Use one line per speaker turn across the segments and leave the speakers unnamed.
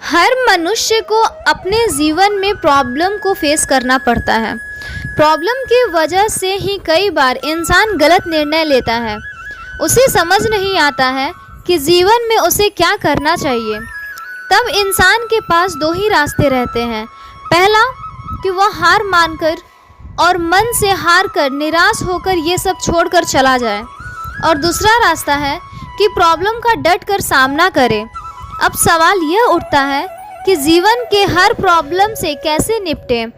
हर मनुष्य को अपने जीवन में प्रॉब्लम को फेस करना पड़ता है। प्रॉब्लम की वजह से ही कई बार इंसान गलत निर्णय लेता है। उसे समझ नहीं आता है कि जीवन में उसे क्या करना चाहिए। तब इंसान के पास दो ही रास्ते रहते हैं। पहला कि वह हार मानकर और मन से हार कर निराश होकर ये सब छोड़कर चला जाए, और दूसरा रास्ता है कि प्रॉब्लम का डट कर सामना करे। अब सवाल यह उठता है कि जीवन के हर प्रॉब्लम से कैसे निपटें,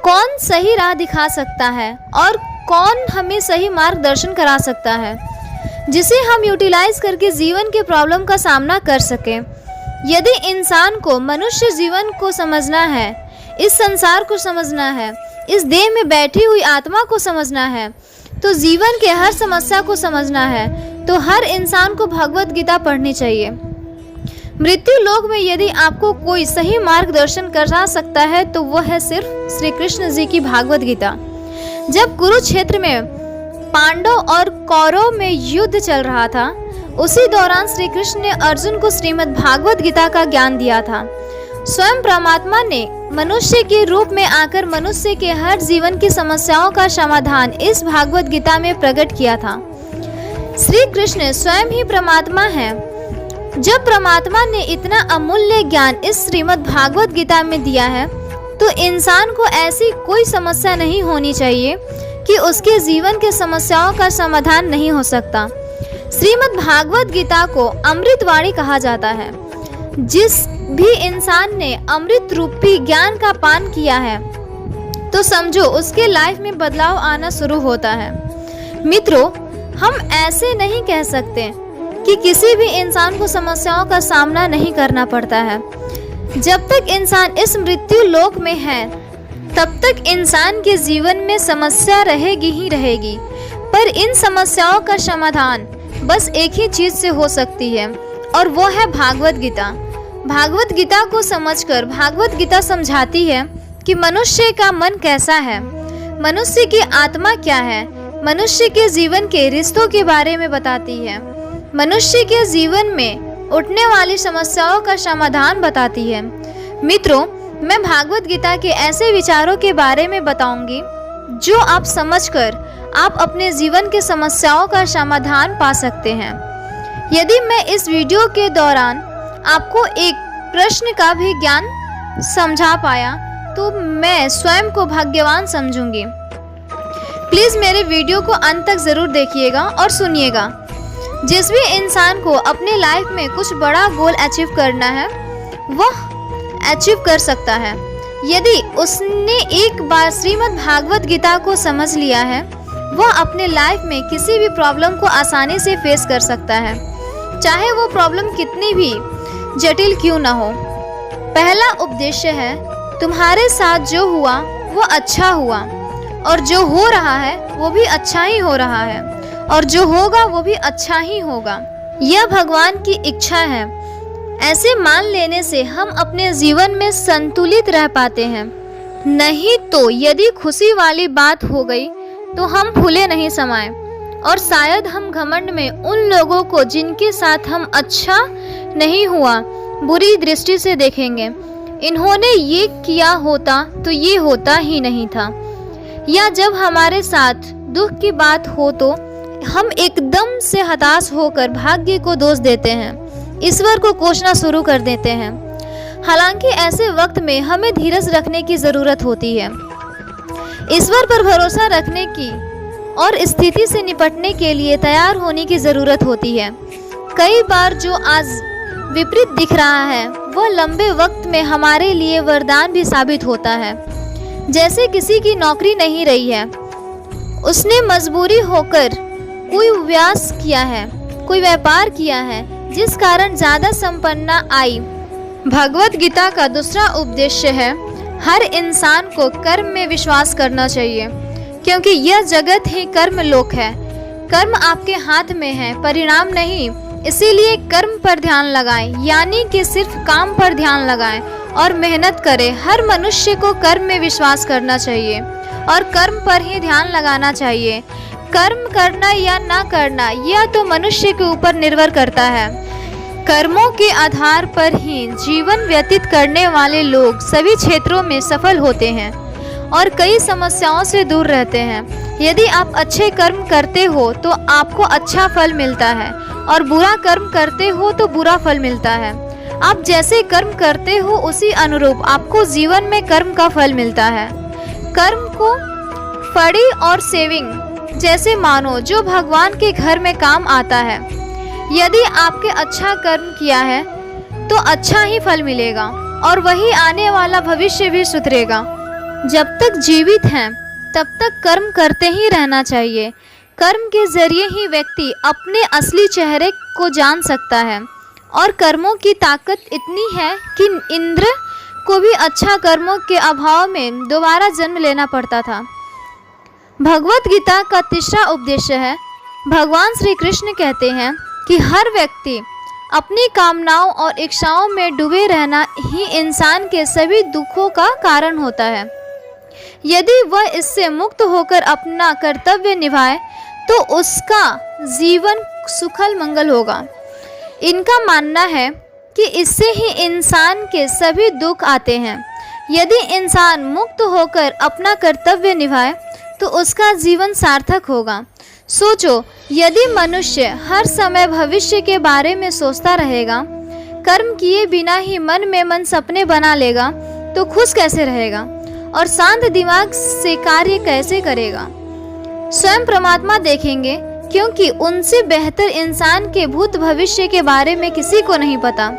कौन सही राह दिखा सकता है और कौन हमें सही मार्गदर्शन करा सकता है जिसे हम यूटिलाइज करके जीवन के प्रॉब्लम का सामना कर सकें। यदि इंसान को मनुष्य जीवन को समझना है, इस संसार को समझना है, इस देह में बैठी हुई आत्मा को समझना है, तो जीवन के हर समस्या को समझना है, तो हर इंसान को भगवत गीता पढ़नी चाहिए। मृत्यु लोक में यदि आपको कोई सही मार्गदर्शन करा सकता है तो वह है सिर्फ श्री कृष्ण जी की भागवत गीता। जब कुरुक्षेत्र में पांडव और कौरव में युद्ध चल रहा था, उसी दौरान श्री कृष्ण ने अर्जुन को श्रीमद् भागवत गीता का ज्ञान दिया था। स्वयं परमात्मा ने मनुष्य के रूप में आकर मनुष्य के हर जीवन की समस्याओं का समाधान इस भागवत गीता में प्रकट किया था। श्री कृष्ण स्वयं ही परमात्मा है। जब परमात्मा ने इतना अमूल्य ज्ञान इस श्रीमद् भागवत गीता में दिया है, तो इंसान को ऐसी कोई समस्या नहीं होनी चाहिए कि उसके जीवन के समस्याओं का समाधान नहीं हो सकता। श्रीमद् भागवत गीता को अमृतवाणी कहा जाता है। जिस भी इंसान ने अमृत रूपी ज्ञान का पान किया है, तो समझो उसके लाइफ में बदलाव आना शुरू होता है। मित्रों, हम ऐसे नहीं कह सकते कि किसी भी इंसान को समस्याओं का सामना नहीं करना पड़ता है। जब तक इंसान इस मृत्यु लोक में है, तब तक इंसान के जीवन में समस्या रहेगी ही रहेगी। पर इन समस्याओं का समाधान बस एक ही चीज से हो सकती है, और वो है भागवत गीता। भागवत गीता को समझकर भागवत गीता समझाती है कि मनुष्य का मन कैसा है, मनुष्य की आत्मा क्या है, मनुष्य के जीवन के रिश्तों के बारे में बताती है, मनुष्य के जीवन में उठने वाली समस्याओं का समाधान बताती है। मित्रों, मैं भागवत गीता के ऐसे विचारों के बारे में बताऊंगी जो आप समझकर आप अपने जीवन के समस्याओं का समाधान पा सकते हैं। यदि मैं इस वीडियो के दौरान आपको एक प्रश्न का भी ज्ञान समझा पाया, तो मैं स्वयं को भाग्यवान समझूंगी। प्लीज़ मेरे वीडियो को अंत तक ज़रूर देखिएगा और सुनिएगा। जिस भी इंसान को अपने लाइफ में कुछ बड़ा गोल अचीव करना है, वह अचीव कर सकता है। यदि उसने एक बार श्रीमद् भागवत गीता को समझ लिया है, वह अपने लाइफ में किसी भी प्रॉब्लम को आसानी से फेस कर सकता है, चाहे वो प्रॉब्लम कितनी भी जटिल क्यों न हो। पहला उपदेश है, तुम्हारे साथ जो हुआ वो अच्छा हुआ, और जो हो रहा है वो भी अच्छा ही हो रहा है, और जो होगा वो भी अच्छा ही होगा। यह भगवान की इच्छा है। ऐसे मान लेने से हम अपने जीवन में संतुलित रह पाते हैं। नहीं तो यदि खुशी वाली बात हो गई तो हम फूले नहीं समाये, और शायद हम घमंड में उन लोगों को जिनके साथ हम अच्छा नहीं हुआ बुरी दृष्टि से देखेंगे। इन्होंने ये किया होता तो ये होता ही नहीं था। या जब हमारे साथ दुख की बात हो तो हम एकदम से हताश होकर भाग्य को दोष देते हैं, ईश्वर को कोसना शुरू कर देते हैं। हालांकि ऐसे वक्त में हमें धीरज रखने की ज़रूरत होती है, ईश्वर पर भरोसा रखने की और स्थिति से निपटने के लिए तैयार होने की ज़रूरत होती है। कई बार जो आज विपरीत दिख रहा है, वह लंबे वक्त में हमारे लिए वरदान भी साबित होता है। जैसे किसी की नौकरी नहीं रही है, उसने मजबूरी होकर कोई व्यास किया है, कोई व्यापार किया है, जिस कारण ज़्यादा संपन्नता आई। भगवत गीता का दूसरा उपदेश है, हर इंसान को कर्म में विश्वास करना चाहिए, क्योंकि यह जगत ही कर्म लोक है। कर्म आपके हाथ में है, परिणाम नहीं। इसीलिए कर्म पर ध्यान लगाएं, यानी कि सिर्फ काम पर ध्यान लगाएं और मेहनत करें। हर मनुष्य को कर्म में विश्वास करना चाहिए और कर्म पर ही ध्यान लगाना चाहिए। कर्म करना या ना करना यह तो मनुष्य के ऊपर निर्भर करता है। कर्मों के आधार पर ही जीवन व्यतीत करने वाले लोग सभी क्षेत्रों में सफल होते हैं और कई समस्याओं से दूर रहते हैं। यदि आप अच्छे कर्म करते हो तो आपको अच्छा फल मिलता है और बुरा कर्म करते हो तो बुरा फल मिलता है। आप जैसे कर्म करते हो उसी अनुरूप आपको जीवन में कर्म का फल मिलता है। कर्म को फड़ी और सेविंग जैसे मानो जो भगवान के घर में काम आता है। यदि आपके अच्छा कर्म किया है तो अच्छा ही फल मिलेगा और वही आने वाला भविष्य भी सुधरेगा। जब तक जीवित हैं तब तक कर्म करते ही रहना चाहिए। कर्म के जरिए ही व्यक्ति अपने असली चेहरे को जान सकता है और कर्मों की ताकत इतनी है कि इंद्र को भी अच्छा कर्मों के अभाव में दोबारा जन्म लेना पड़ता था। भगवत गीता का तीसरा उपदेश है। भगवान श्री कृष्ण कहते हैं कि हर व्यक्ति अपनी कामनाओं और इच्छाओं में डूबे रहना ही इंसान के सभी दुखों का कारण होता है। यदि वह इससे मुक्त होकर अपना कर्तव्य निभाए तो उसका जीवन सुखल मंगल होगा। इनका मानना है कि इससे ही इंसान के सभी दुख आते हैं। यदि इंसान मुक्त होकर अपना कर्तव्य निभाए तो उसका जीवन सार्थक होगा। सोचो, यदि मनुष्य हर समय भविष्य के बारे में सोचता रहेगा, कर्म किए बिना ही मन में मन सपने बना लेगा तो खुश कैसे रहेगा और शांत दिमाग से कार्य कैसे करेगा। स्वयं परमात्मा देखेंगे, क्योंकि उनसे बेहतर इंसान के भूत भविष्य के बारे में किसी को नहीं पता।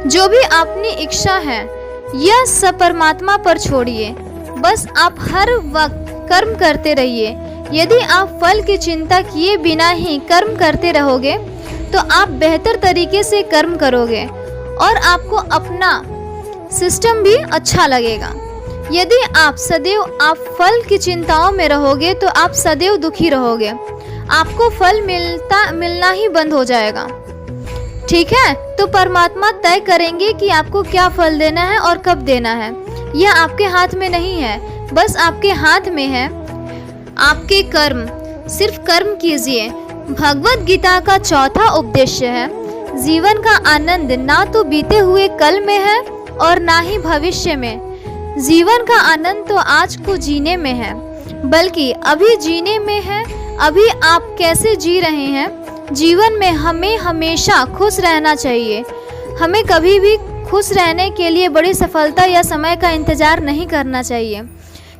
जो भी अपनी इच्छा है यह सब परमात्मा पर छोड़िए। बस आप हर वक्त कर्म करते रहिए। यदि आप फल की चिंता किए बिना ही कर्म करते रहोगे तो आप बेहतर तरीके से कर्म करोगे और आपको अपना सिस्टम भी अच्छा लगेगा। यदि आप सदैव फल की चिंताओं में रहोगे तो आप सदैव दुखी रहोगे। आपको फल मिलना ही बंद हो जाएगा। ठीक है, तो परमात्मा तय करेंगे कि आपको क्या फल देना है और कब देना है। यह आपके हाथ में नहीं है, बस आपके हाथ में है आपके कर्म। सिर्फ कर्म कीजिए। भगवत गीता का चौथा उपदेश है, जीवन का आनंद ना तो बीते हुए कल में है और ना ही भविष्य में। जीवन का आनंद तो आज को जीने में है, बल्कि अभी जीने में है। अभी आप कैसे जी रहे हैं। जीवन में हमें हमेशा खुश रहना चाहिए। हमें कभी भी खुश रहने के लिए बड़ी सफलता या समय का इंतजार नहीं करना चाहिए,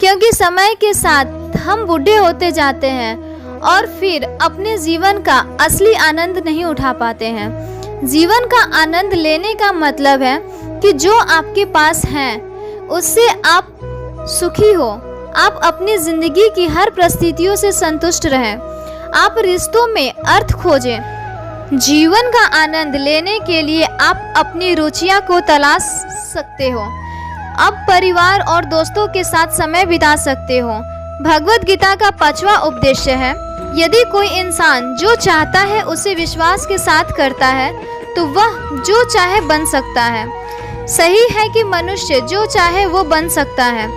क्योंकि समय के साथ हम बूढ़े होते जाते हैं और फिर अपने जीवन का असली आनंद नहीं उठा पाते हैं। जीवन का आनंद लेने का मतलब है कि जो आपके पास है उससे आप सुखी हो। आप अपनी जिंदगी की हर परिस्थितियों से संतुष्ट रहें। आप रिश्तों में अर्थ खोजें। जीवन का आनंद लेने के लिए आप अपनी रुचियां को तलाश सकते हो। आप परिवार और दोस्तों के साथ समय बिता सकते हो। भगवत गीता का 5वां उपदेश है, यदि कोई इंसान जो चाहता है उसे विश्वास के साथ करता है तो वह जो चाहे बन सकता है। सही है कि मनुष्य जो चाहे वो बन सकता है।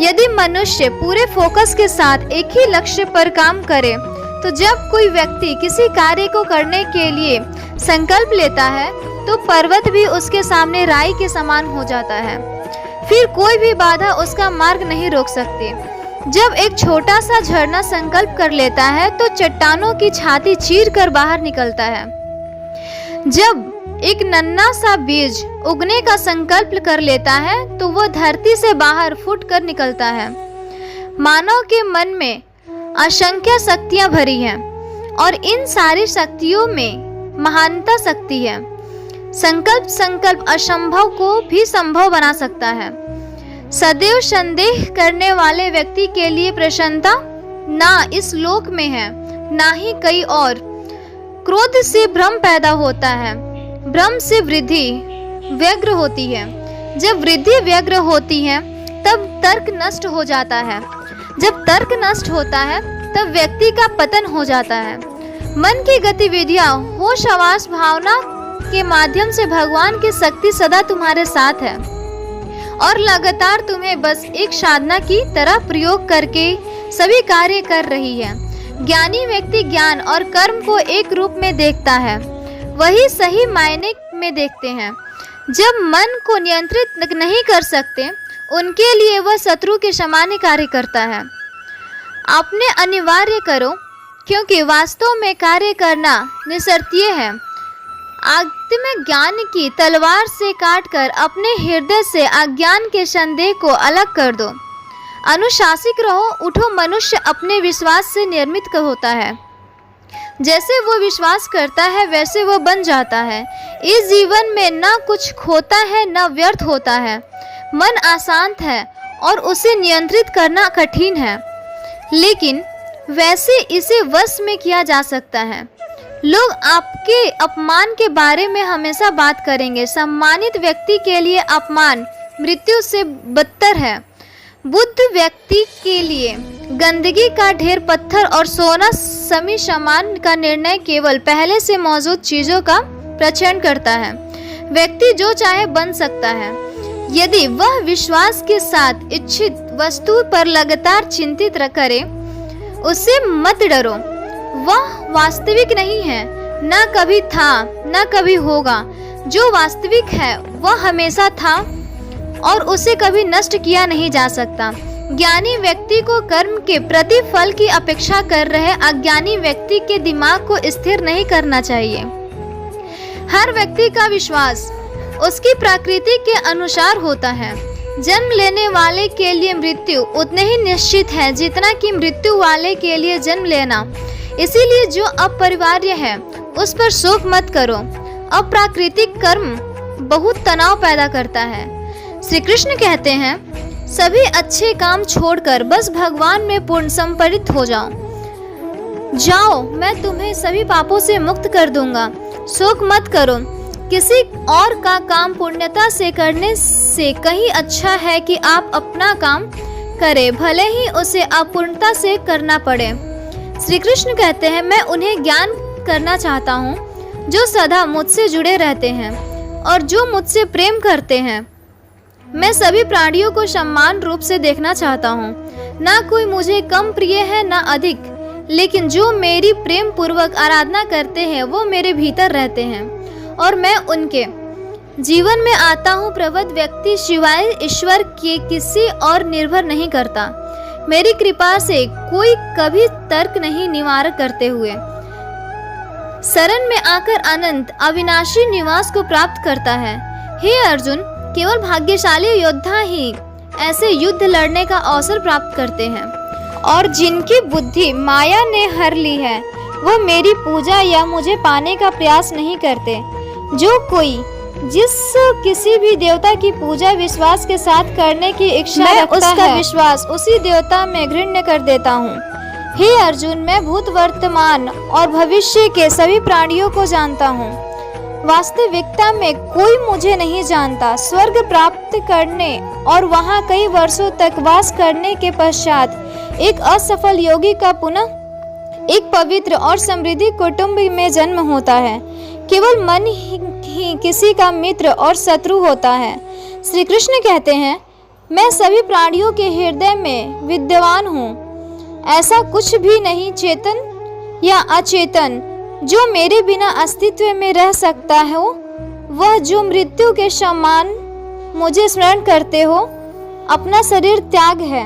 यदि मनुष्य पूरे फोकस के साथ एक ही लक्ष्य पर काम करे तो जब कोई व्यक्ति किसी कार्य को करने के लिए संकल्प लेता है तो पर्वत भी उसके सामने राई के समान हो जाता है। फिर कोई भी बाधा उसका मार्ग नहीं रोक सकती। जब एक छोटा सा झरना संकल्प कर लेता है तो चट्टानों की छाती चीर कर बाहर निकलता है। जब एक नन्हा सा बीज उगने का संकल्प कर लेता है तो वह धरती से बाहर फूट कर निकलता है। मानव के मन में असंख्य शक्तियां भरी हैं और इन सारी शक्तियों में महानता शक्ति है। संकल्प असंभव को भी संभव बना सकता है। सदैव संदेह करने वाले व्यक्ति के लिए प्रसन्नता ना इस लोक में है ना ही कहीं और। क्रोध से भ्रम पैदा होता है, भ्रम से वृद्धि व्यग्र होती है। जब वृद्धि व्यग्र होती है तब तर्क नष्ट हो जाता है। जब तर्क नष्ट होता है तब व्यक्ति का पतन हो जाता है। मन की गतिविधियां होश आवास भावना के माध्यम से भगवान की शक्ति सदा तुम्हारे साथ है और लगातार तुम्हें बस एक साधना की तरह प्रयोग करके सभी कार्य कर रही है। ज्ञानी व्यक्ति ज्ञान और कर्म को एक रूप में देखता है। वही सही मायने में देखते हैं। जब मन को नियंत्रित नहीं कर सकते, उनके लिए वह शत्रु के समान ही कार्य करता है। आपने अनिवार्य करो, क्योंकि वास्तव में कार्य करना निस्सर्तीय है। आत्मज्ञान की तलवार से काटकर अपने हृदय से अज्ञान के संदेह को अलग कर दो। अनुशासित रहो, उठो। मनुष्य अपने विश्वास से निर्मित होता है। जैसे वो विश्वास करता है वैसे वो बन जाता है। इस जीवन में न कुछ खोता है न व्यर्थ होता है। मन अशांत है और उसे नियंत्रित करना कठिन है, लेकिन वैसे इसे वश में किया जा सकता है। लोग आपके अपमान के बारे में हमेशा बात करेंगे। सम्मानित व्यक्ति के लिए अपमान मृत्यु से बदतर है। बुद्ध व्यक्ति के लिए गंदगी का ढेर, पत्थर और सोना समान का निर्णय केवल पहले से मौजूद चीज़ों का प्रचलन करता है। व्यक्ति जो चाहे बन सकता है, यदि वह विश्वास के साथ इच्छित वस्तु पर लगातार चिंतित करे। उससे मत डरो, वह वास्तविक नहीं है, न कभी था न कभी होगा। जो वास्तविक है वह हमेशा था और उसे कभी नष्ट किया नहीं जा सकता। ज्ञानी व्यक्ति को कर्म के प्रतिफल की अपेक्षा कर रहे अज्ञानी व्यक्ति के दिमाग को स्थिर नहीं करना चाहिए। हर व्यक्ति का विश्वास उसकी प्रकृति के अनुसार होता है। जन्म लेने वाले के लिए मृत्यु उतने ही निश्चित है जितना कि मृत्यु वाले के लिए जन्म लेना। इसीलिए जो अपरिहार्य है उस पर शोक मत करो। अप्राकृतिक कर्म बहुत तनाव पैदा करता है। श्री कृष्ण कहते हैं, सभी अच्छे काम छोड़कर बस भगवान में पूर्ण समर्पित हो जाओ, मैं तुम्हें सभी पापों से मुक्त कर दूंगा। शोक मत करो। किसी और का काम पूर्णता से करने से कहीं अच्छा है कि आप अपना काम करें, भले ही उसे अपूर्णता से करना पड़े। श्री कृष्ण कहते हैं, मैं उन्हें ज्ञान करना चाहता हूँ जो सदा मुझसे जुड़े रहते हैं और जो मुझसे प्रेम करते हैं। मैं सभी प्राणियों को समान रूप से देखना चाहता हूँ। ना कोई मुझे कम प्रिय है ना अधिक, लेकिन जो मेरी प्रेम पूर्वक आराधना करते हैं वो मेरे भीतर रहते हैं और मैं उनके जीवन में आता हूँ। प्रबुद्ध व्यक्ति सिवाय ईश्वर के किसी और निर्भर नहीं करता। मेरी कृपा से कोई कभी तर्क नहीं निवारण करते हुए शरण में आकर अनंत अविनाशी निवास को प्राप्त करता है। हे अर्जुन, केवल भाग्यशाली योद्धा ही ऐसे युद्ध लड़ने का अवसर प्राप्त करते हैं, और जिनकी बुद्धि माया ने हर ली है वह मेरी पूजा या मुझे पाने का प्रयास नहीं करते। जो कोई किसी भी देवता की पूजा विश्वास के साथ करने की इच्छा रखता है, उसका विश्वास उसी देवता में घृण्य कर देता हूँ। हे अर्जुन, मैं भूत, वर्तमान और भविष्य के सभी प्राणियों को जानता हूँ। वास्तविकता में कोई मुझे नहीं जानता। स्वर्ग प्राप्त करने और वहां कई वर्षों तक वास करने के पश्चात एक असफल योगी का पुनः एक पवित्र और समृद्धि कुटुंब में जन्म होता है। केवल मन ही किसी का मित्र और शत्रु होता है। श्री कृष्ण कहते हैं, मैं सभी प्राणियों के हृदय में विद्यमान हूँ। ऐसा कुछ भी नहीं, चेतन या अचेतन, जो मेरे बिना अस्तित्व में रह सकता हो। वह जो मृत्यु के समान मुझे स्मरण करते हो अपना शरीर त्याग है,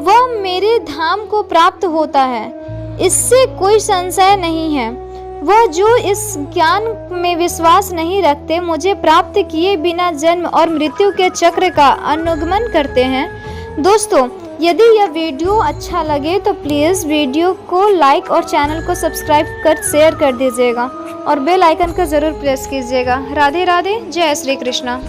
वह मेरे धाम को प्राप्त होता है। इससे कोई संशय नहीं है। वह जो इस ज्ञान में विश्वास नहीं रखते, मुझे प्राप्त किए बिना जन्म और मृत्यु के चक्र का अनुगमन करते हैं। दोस्तों, यदि यह वीडियो अच्छा लगे तो प्लीज़ वीडियो को लाइक और चैनल को सब्सक्राइब कर शेयर कर दीजिएगा और बेल आइकन को ज़रूर प्रेस कीजिएगा। राधे राधे, जय श्री कृष्णा।